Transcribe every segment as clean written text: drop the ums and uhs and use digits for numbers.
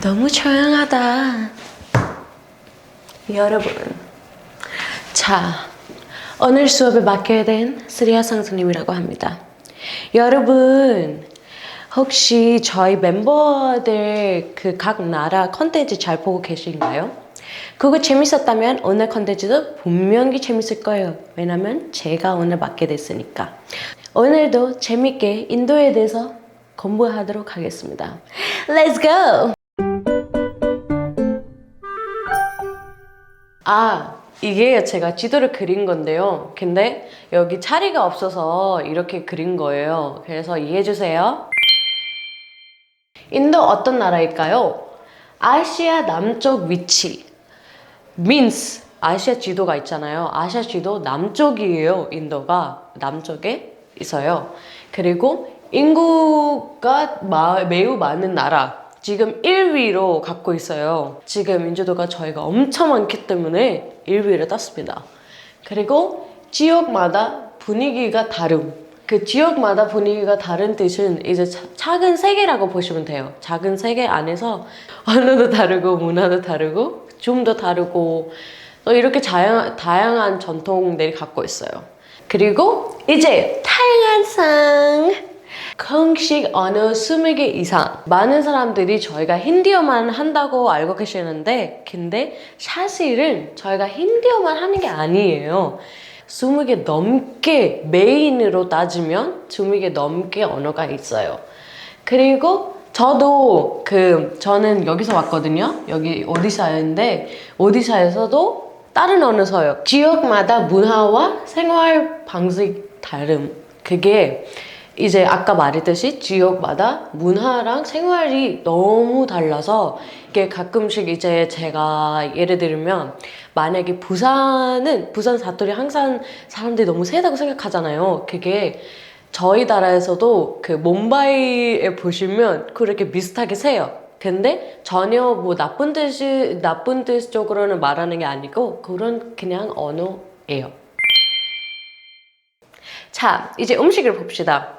너무 조용하다. 여러분, 자, 오늘 수업을 맡게 된 스리아 상수님이라고 합니다. 여러분, 혹시 저희 멤버들 그 각 나라 컨텐츠 잘 보고 계신가요? 그거 재밌었다면 오늘 컨텐츠도 분명히 재밌을 거예요. 왜냐면 제가 오늘 맡게 됐으니까. 오늘도 재밌게 인도에 대해서 공부하도록 하겠습니다. Let's go! 이게 제가 지도를 그린 건데요. 근데 여기 자리가 없어서 이렇게 그린 거예요. 그래서 이해해주세요. 인도 어떤 나라일까요? 아시아 남쪽 위치. means 아시아 지도가 있잖아요. 아시아 지도 남쪽이에요. 인도가 남쪽에 있어요. 그리고 인구가 매우 많은 나라. 지금 1위로 갖고 있어요. 지금 인지도가 저희가 엄청 많기 때문에 1위를 땄습니다. 그리고 지역마다 분위기가 다름. 그 지역마다 분위기가 다른 뜻은 이제 작은 세계라고 보시면 돼요. 작은 세계 안에서 언어도 다르고 문화도 다르고 좀 더 다르고 또 이렇게 다양한 전통들이 갖고 있어요. 그리고 이제 다양한상 공식 언어 20개 이상. 많은 사람들이 저희가 힌디어만 한다고 알고 계시는데 근데 사실은 저희가 힌디어만 하는 게 아니에요. 20개 넘게 메인으로 따지면 20개 넘게 언어가 있어요. 그리고 저는 여기서 왔거든요. 여기 오디샤인데 오디샤에서도 다른 언어 써요. 지역마다 문화와 생활 방식 다름. 그게 이제 아까 말했듯이 지역마다 문화랑 생활이 너무 달라서 이게 가끔씩 이제 제가 예를 들면 만약에 부산 사투리 항상 사람들이 너무 세다고 생각하잖아요. 그게 저희 나라에서도 그 뭄바이에 보시면 그렇게 비슷하게 세요. 근데 전혀 뭐 나쁜 뜻 쪽으로는 말하는 게 아니고 그런 그냥 언어예요. 자, 이제 음식을 봅시다.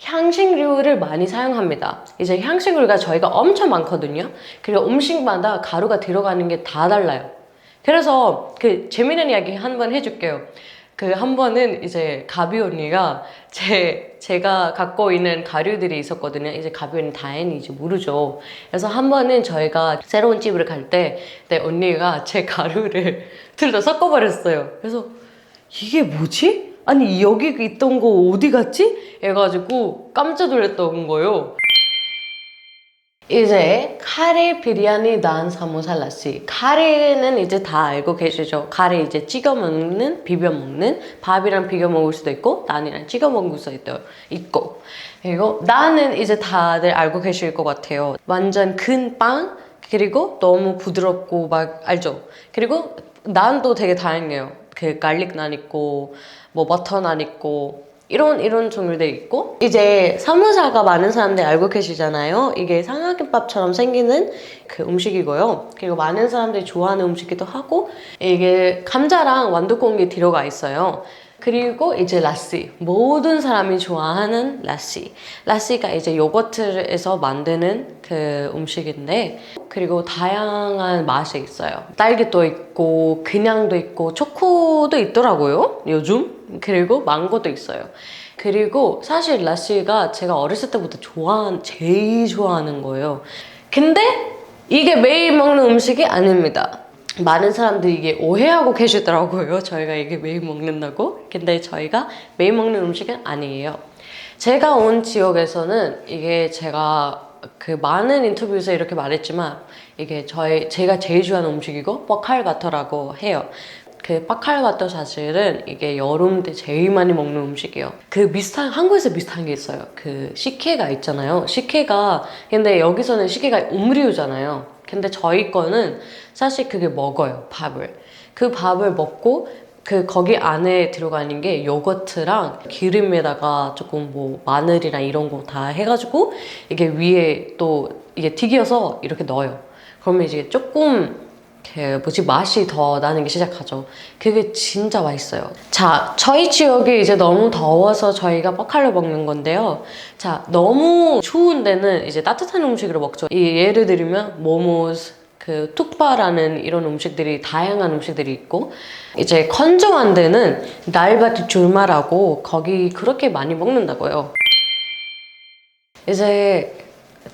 향신료를 많이 사용합니다. 이제 향신료가 저희가 엄청 많거든요. 그리고 음식마다 가루가 들어가는 게 다 달라요. 그래서 그 재미있는 이야기 한번 해줄게요. 그 한 번은 이제 가비 언니가 제가 갖고 있는 가루들이 있었거든요. 이제 가비 언니 다행히 이제 모르죠. 그래서 한 번은 저희가 새로운 집을 갈 때 언니가 제 가루를 둘 다 섞어버렸어요. 그래서 이게 뭐지? 아니 여기 있던 거 어디 갔지? 해가지고 깜짝 놀랐던 거예요. 이제 카레 비리아니 난 사모사 라시. 카레는 이제 다 알고 계시죠? 카레 이제 찍어 먹는, 비벼 먹는, 밥이랑 비벼 먹을 수도 있고 난이랑 찍어 먹을 수도 있고. 그리고 나는 이제 다들 알고 계실 것 같아요. 완전 큰 빵, 그리고 너무 부드럽고 막 알죠? 그리고 난도 되게 다양해요. 그 갈릭 난 있고 뭐 버터 난 있고 이런 종류들이 있고 이제 사무사가 많은 사람들이 알고 계시잖아요. 이게 삼각김밥처럼 생기는 그 음식이고요. 그리고 많은 사람들이 좋아하는 음식이기도 하고 이게 감자랑 완두콩이 들어가 있어요. 그리고 이제 라시. 모든 사람이 좋아하는 라시. 라시가 이제 요거트에서 만드는 그 음식인데 그리고 다양한 맛이 있어요. 딸기도 있고 그냥도 있고 초코도 있더라고요. 요즘. 그리고 망고도 있어요. 그리고 사실 라시가 제가 어렸을 때부터 제일 좋아하는 거예요. 근데 이게 매일 먹는 음식이 아닙니다. 많은 사람들이 이게 오해하고 계시더라고요. 저희가 이게 매일 먹는다고. 근데 저희가 매일 먹는 음식은 아니에요. 제가 온 지역에서는 이게 제가 그 많은 인터뷰에서 이렇게 말했지만 이게 제가 제일 좋아하는 음식이고 뻑칼가터라고 해요. 그 뻑칼가터 사실은 이게 여름 때 제일 많이 먹는 음식이에요. 한국에서 비슷한 게 있어요. 그 식혜가 있잖아요. 근데 여기서는 식혜가 음료잖아요. 근데 저희 거는 사실 그게 먹어요, 밥을. 그 밥을 먹고 거기 안에 들어가는 게 요거트랑 기름에다가 조금 뭐 마늘이랑 이런 거 다 해가지고 이게 위에 또 이게 튀겨서 이렇게 넣어요. 그러면 이제 조금 맛이 더 나는 게 시작하죠. 그게 진짜 맛있어요. 자, 저희 지역이 이제 너무 더워서 저희가 뻐칼로 먹는 건데요. 자, 너무 추운 데는 이제 따뜻한 음식으로 먹죠. 예를 들면 모모스, 툭바라는 이런 음식들이 다양한 음식들이 있고, 이제 건조한 데는 날바티 줄마라고 거기 그렇게 많이 먹는다고요. 이제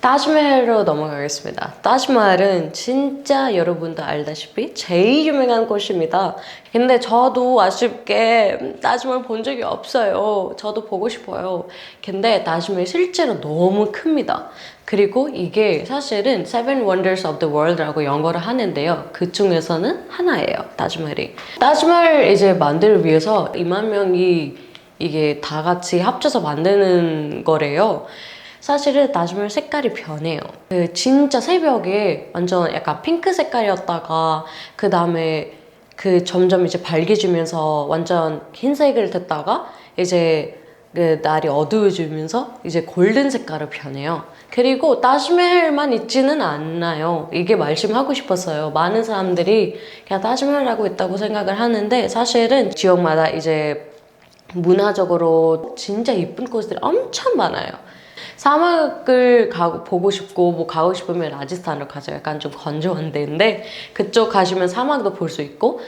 타지마할로 넘어가겠습니다. 타지마할은 진짜 여러분도 알다시피 제일 유명한 곳입니다. 근데 저도 아쉽게 타지마할 본 적이 없어요. 저도 보고 싶어요. 근데 타지마할 실제로 너무 큽니다. 그리고 이게 사실은 Seven Wonders of the World라고 영어를 하는데요. 그 중에서는 하나예요, 타지마할이. 타지마할 이제 만들기 위해서 2만 명이 이게 다 같이 합쳐서 만드는 거래요. 사실은 타지마할 색깔이 변해요. 진짜 새벽에 완전 약간 핑크 색깔이었다가 그 다음에 점점 이제 밝아지면서 완전 흰색을 됐다가 이제 날이 어두워지면서 이제 골든 색깔로 변해요. 그리고 타지마할만 있지는 않아요. 이게 말씀하고 싶었어요. 많은 사람들이 그냥 타지마할하고 있다고 생각을 하는데 사실은 지역마다 이제 문화적으로 진짜 이쁜 곳들이 엄청 많아요. 사막을 보고 싶고 가고 싶으면 라지스탄으로 가죠. 약간 좀 건조한 데인데 그쪽 가시면 사막도 볼 수 있고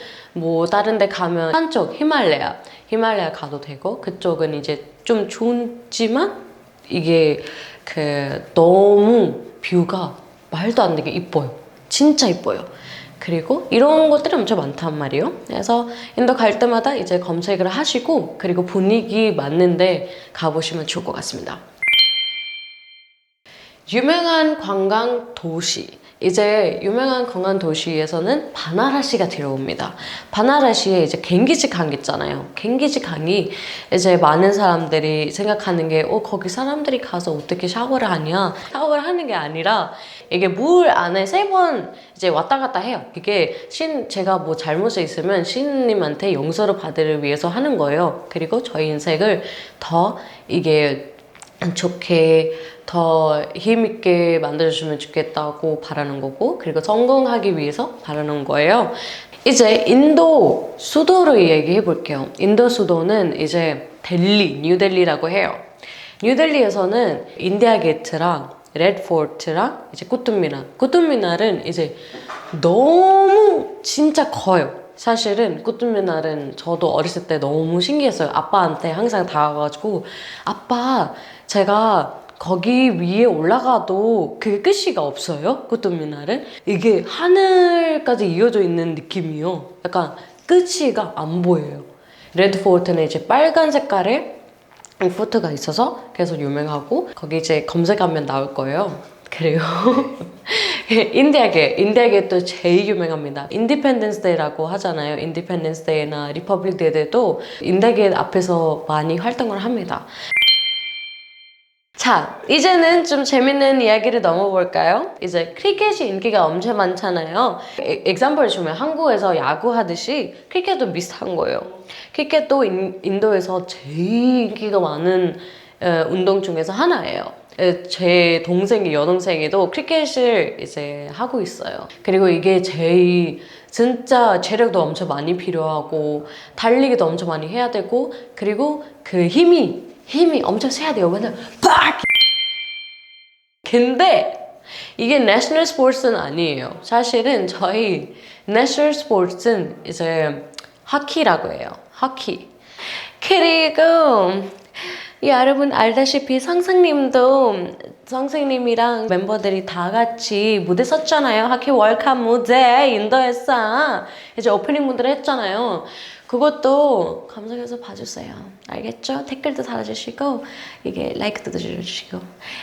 다른 데 가면 한쪽 히말라야 가도 되고 그쪽은 이제 좀 좋지만 이게 너무 뷰가 말도 안 되게 이뻐요. 진짜 이뻐요. 그리고 이런 것들이 엄청 많단 말이에요. 그래서 인도 갈 때마다 이제 검색을 하시고 그리고 분위기 맞는데 가보시면 좋을 것 같습니다. 유명한 관광 도시. 이제 유명한 관광 도시에서는 바나라시가 들어옵니다. 바나라시에 이제 갱기지 강 있잖아요. 갱기지 강이 이제 많은 사람들이 생각하는 게 거기 사람들이 가서 어떻게 샤워를 하냐? 샤워를 하는 게 아니라 이게 물 안에 3번 이제 왔다 갔다 해요. 이게 제가 잘못이 있으면 신님한테 용서를 받으기 위해서 하는 거예요. 그리고 저희 인생을 더 이게 좋게 더 힘있게 만들어주면 좋겠다고 바라는 거고 그리고 성공하기 위해서 바라는 거예요. 이제 인도 수도를 얘기해 볼게요. 인도 수도는 이제 뉴델리라고 해요. 뉴델리에서는 인디아 게이트랑 레드 포트랑 이제 꾸뚜미나르는 이제 너무 진짜 커요. 사실은 꾸뚜미나르는 저도 어렸을 때 너무 신기했어요. 아빠한테 항상 다가가가지고 아빠 제가 거기 위에 올라가도 그게 끝이가 없어요. 꾸뚜미나르 이게 하늘까지 이어져 있는 느낌이요. 약간 끝이가 안 보여요. 레드 포트는 이제 빨간 색깔의 포트가 있어서 그래서 유명하고 거기 이제 검색하면 나올 거예요. 그리고 인디아게도 제일 유명합니다. 인디펜던스 데이라고 하잖아요. 인디펜던스 데이나 리퍼블릭 데이도 인디아게 앞에서 많이 활동을 합니다. 자, 이제는 좀 재밌는 이야기를 넘어볼까요? 이제 크리켓이 인기가 엄청 많잖아요. example 주면 한국에서 야구 하듯이 크리켓도 비슷한 거예요. 크리켓도 인도에서 제일 인기가 많은 운동 중에서 하나예요. 제 여동생이도 크리켓을 이제 하고 있어요. 그리고 이게 제일 진짜 체력도 엄청 많이 필요하고 달리기도 엄청 많이 해야 되고 그리고 힘이 엄청 세야 돼요. 맨날 빡! 근데 이게 내셔널 스포츠는 아니에요. 사실은 저희 내셔널 스포츠는 이제 하키라고 해요. 하키. 그리고 여러분 알다시피 선생님이랑 멤버들이 다 같이 무대 섰잖아요. 하키 월컵 무대 인도에서 이제 오프닝 무대를 했잖아요. 그것도 검색해서 봐주세요. 알겠죠? 댓글도 달아주시고 이게 라이크도 눌러주시고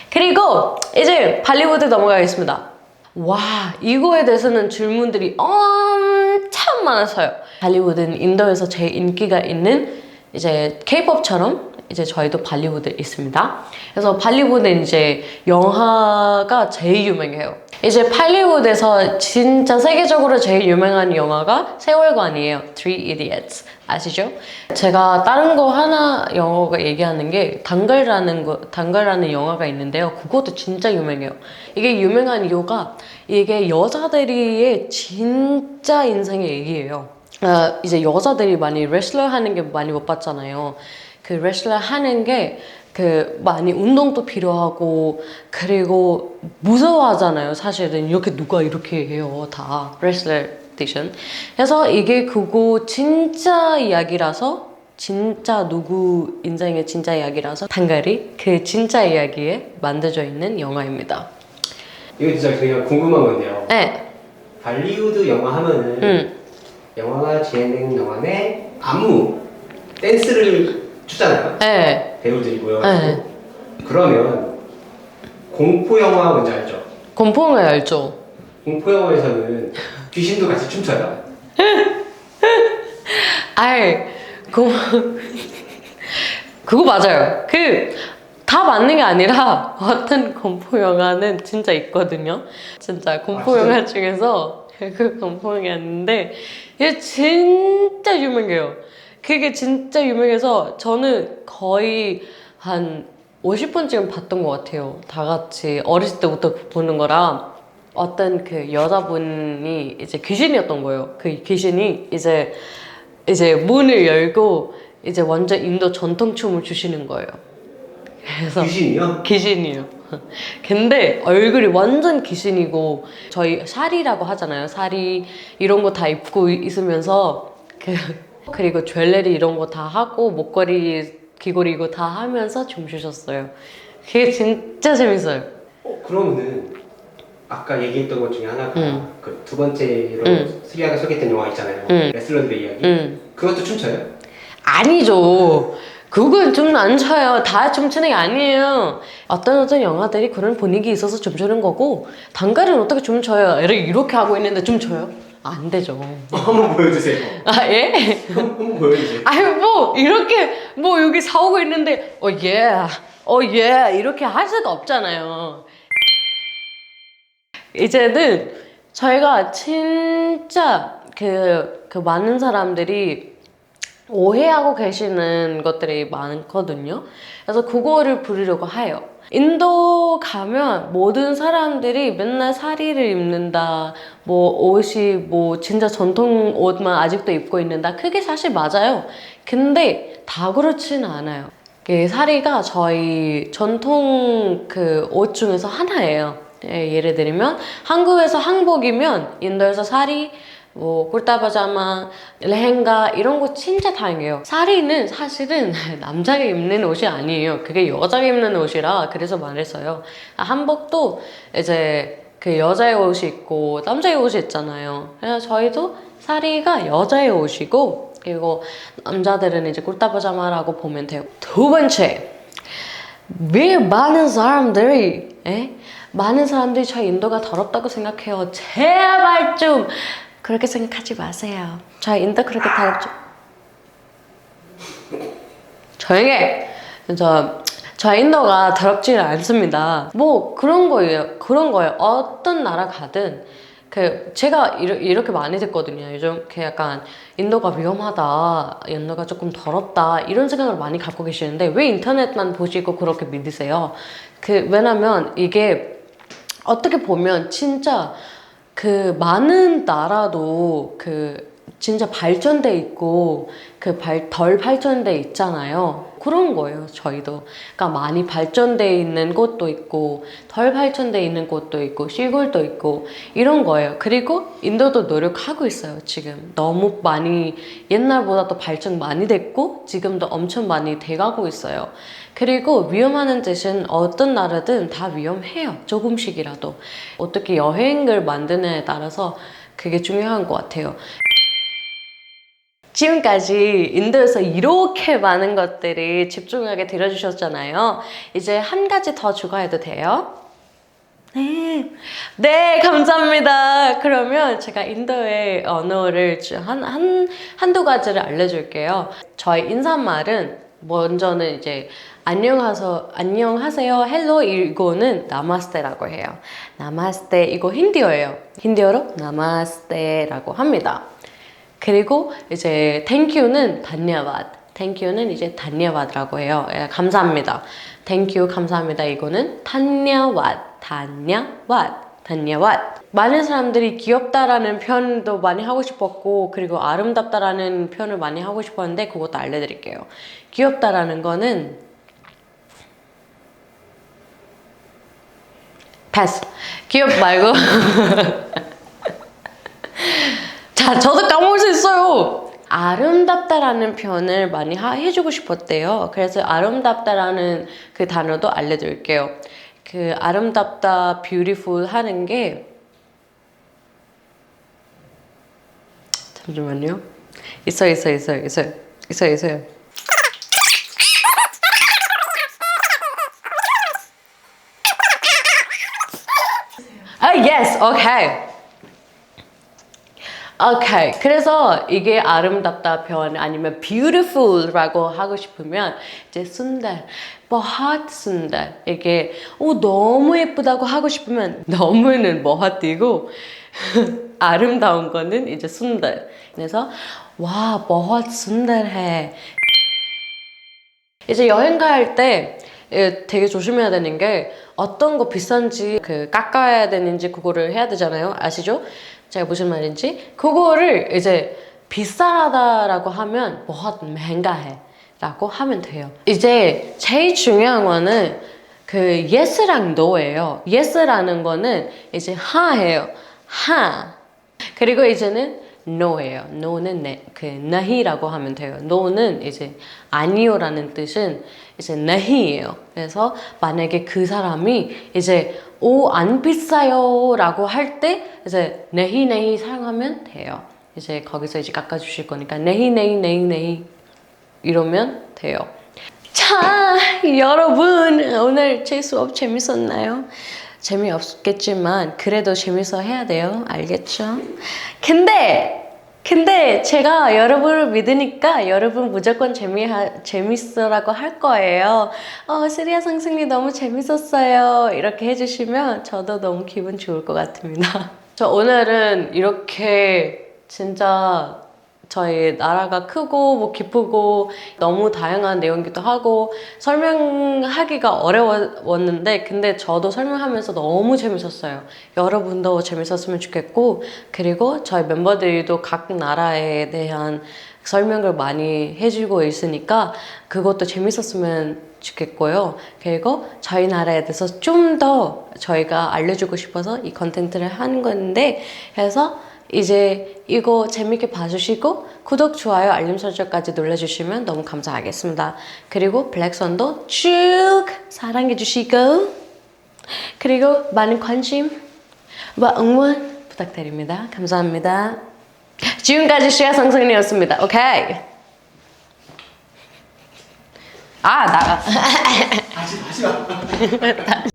그리고 이제 발리우드 넘어가겠습니다. 와, 이거에 대해서는 질문들이 엄청 많았어요. 발리우드는 인도에서 제일 인기가 있는 이제 K-pop처럼 이제 저희도 발리우드 있습니다. 그래서 발리우드는 이제 영화가 제일 유명해요. 이제 할리우드에서 진짜 세계적으로 제일 유명한 영화가 세월관이에요. Three Idiots. 아시죠? 제가 다른 거 하나 영어가 얘기하는 게 단걸라는 영화가 있는데요. 그것도 진짜 유명해요. 이게 유명한 이유가 이게 여자들의 진짜 인생의 얘기예요. 이제 여자들이 많이 레슬러 하는 게 많이 못 봤잖아요. 그 레슬러 하는 게 많이 운동도 필요하고 그리고 무서워하잖아요. 사실은 이렇게 누가 이렇게 해요. 다 레슬러 디션. 그래서 이게 그거 진짜 이야기라서 진짜 누구 인생의 진짜 이야기라서 단갈이 그 진짜 이야기에 만들어져 있는 영화입니다. 이거 진짜 그냥 궁금한 건데요. 네. 발리우드 영화 하면은 영화가 진행되는 영화에 안무, 댄스를 추잖아요. 네. 배우들이 모여가지고. 그러면 공포 영화 뭔지 알죠? 공포 영화 알죠? 공포 영화에서는 귀신도 같이 춤춰요. 그거 맞아요. 다 맞는 게 아니라 어떤 공포 영화는 진짜 있거든요. 진짜 공포 영화 중에서 그 공포 영화였는데 이게 진짜 유명해요. 그게 진짜 유명해서 저는 거의 한 50번쯤 봤던 것 같아요. 다 같이 어렸을 때부터 보는 거라 어떤 그 여자분이 이제 귀신이었던 거예요. 그 귀신이 이제 문을 열고 이제 완전 인도 전통춤을 추시는 거예요. 그래서 귀신이요? 귀신이요. 근데 얼굴이 완전 귀신이고 저희 사리라고 하잖아요. 사리 이런 거 다 입고 있으면서 그리고 윴레리 이런 거 다 하고 목걸이 귀걸이 이거 다 하면서 춤 추셨어요. 그게 진짜 재밌어요. 그러면은 아까 얘기했던 것 중에 하나가 그 두 번째로 수리아가 소개했던 영화 있잖아요. 레슬러들의 이야기. 그것도 춤춰요? 아니죠. 그건 좀 안 춰요. 다 춤추는 게 아니에요. 어떤 영화들이 그런 분위기 있어서 춤추는 거고 단갈은 어떻게 춤춰요? 이렇게 하고 있는데 춤춰요? 안 되죠. 한번 보여주세요. 아 예? 한번 보여주세요. 아유 뭐 이렇게 뭐 여기 사오고 있는데 예 이렇게 할 수가 없잖아요. 이제는 저희가 진짜 그 많은 사람들이 오해하고 계시는 것들이 많거든요. 그래서 그거를 부르려고 해요. 인도 가면 모든 사람들이 맨날 사리를 입는다, 뭐 옷이 뭐 진짜 전통 옷만 아직도 입고 있는다. 그게 사실 맞아요. 근데 다 그렇지는 않아요. 사리가 저희 전통 그 옷 중에서 하나예요. 예를 들면 한국에서 한복이면 인도에서 사리, 뭐 꿀따바자마, 레헨가 이런 거 진짜 다양해요. 사리는 사실은 남자가 입는 옷이 아니에요. 그게 여자가 입는 옷이라 그래서 말했어요. 한복도 이제 그 여자의 옷이 있고 남자의 옷이 있잖아요. 그래서 저희도 사리가 여자의 옷이고 그리고 남자들은 이제 꿀따바자마라고 보면 돼요. 두 번째, 왜 많은 사람들이 저희 인도가 더럽다고 생각해요. 제발 좀 그렇게 생각하지 마세요. 저희 인도 그렇게 더럽죠. 조용히 해. 저희 인도가 더럽지는 않습니다. 뭐 그런 거예요. 어떤 나라 가든 제가 이렇게 많이 듣거든요. 요즘 약간 인도가 위험하다, 인도가 조금 더럽다 이런 생각을 많이 갖고 계시는데 왜 인터넷만 보시고 그렇게 믿으세요? 왜냐면 이게 어떻게 보면 진짜 많은 나라도 진짜 발전돼 있고 덜 발전돼 있잖아요. 그런 거예요. 저희도 그러니까 많이 발전돼 있는 곳도 있고 덜 발전돼 있는 곳도 있고 시골도 있고 이런 거예요. 그리고 인도도 노력하고 있어요. 지금 너무 많이 옛날보다 더 발전 많이 됐고 지금도 엄청 많이 돼가고 있어요. 그리고 위험하는 뜻은 어떤 나라든 다 위험해요. 조금씩이라도 어떻게 여행을 만드느냐에 따라서 그게 중요한 것 같아요. 지금까지 인도에서 이렇게 많은 것들이 집중하게 들어주셨잖아요. 이제 한 가지 더 추가해도 돼요? 네, 감사합니다. 그러면 제가 인도의 언어를 한두 가지를 알려줄게요. 저희 인사말은 먼저는 이제 안녕하세요, 헬로 이거는 나마스테라고 해요. 나마스테 이거 힌디어예요. 힌디어로 나마스테라고 합니다. 그리고 이제 땡큐는 단냐왓. 땡큐는 이제 단냐왓이라고 해요. 예, 감사합니다. 땡큐 감사합니다. 이거는 단냐왓. 단냐왓. 많은 사람들이 귀엽다라는 표현도 많이 하고 싶었고 그리고 아름답다라는 표현을 많이 하고 싶었는데 그것도 알려드릴게요. 귀엽다라는 거는 패스. 귀엽 말고 자, 저도 까먹을 수 있어요. 아름답다라는 표현을 많이 해주고 싶었대요. 그래서 아름답다라는 그 단어도 알려드릴게요. 그 아름답다, beautiful 하는 게 잠시만요. 있어요. 아, yes, okay. 오케이. 그래서 이게 아름답다 표현 아니면 beautiful라고 하고 싶으면 이제 순달, बहुत 순달 이게 너무 예쁘다고 하고 싶으면 너무는 बहुत 이고 아름다운 거는 이제 순달. 그래서 와, बहुत 순달해. 이제 여행 갈 때 되게 조심해야 되는 게 어떤 거 비싼지 깎아야 되는지 그거를 해야 되잖아요. 아시죠? 제가 무슨 말인지 그거를 이제 비싸다라고 하면 बहुत महंगा है 라고 하면 돼요. 이제 제일 중요한 거는 yes랑 no예요. yes라는 거는 이제 하예요. 하. 그리고 이제는 no예요. no는 nah이라고 하면 돼요. no는 이제 아니요라는 뜻은 이제 nah이에요. 그래서 만약에 그 사람이 이제 안 비싸요 라고 할 때 이제 nehi 사용하면 돼요. 이제 거기서 이제 깎아주실 거니까 nehi 이러면 돼요. 자, 여러분 오늘 제 수업 재밌었나요? 재미없겠지만 그래도 재밌어 해야 돼요. 알겠죠? 근데 제가 여러분을 믿으니까 여러분 무조건 재밌어라고 할 거예요. 시리아 선생님 너무 재밌었어요. 이렇게 해주시면 저도 너무 기분 좋을 것 같습니다. 저 오늘은 이렇게 진짜 저희 나라가 크고 뭐 기쁘고 너무 다양한 내용이기도 하고 설명하기가 어려웠는데 근데 저도 설명하면서 너무 재밌었어요. 여러분도 재밌었으면 좋겠고 그리고 저희 멤버들도 각 나라에 대한 설명을 많이 해주고 있으니까 그것도 재밌었으면 좋겠고요. 그리고 저희 나라에 대해서 좀 더 저희가 알려주고 싶어서 이 컨텐츠를 하는 건데 그래서 이제 이거 재밌게 봐주시고 구독, 좋아요, 알림 설정까지 눌러주시면 너무 감사하겠습니다. 그리고 블랙선도 쭉 사랑해주시고 그리고 많은 관심과 응원 부탁드립니다. 감사합니다. 지금까지 시아 선생님이었습니다. 오케이. 나가. 하지 마.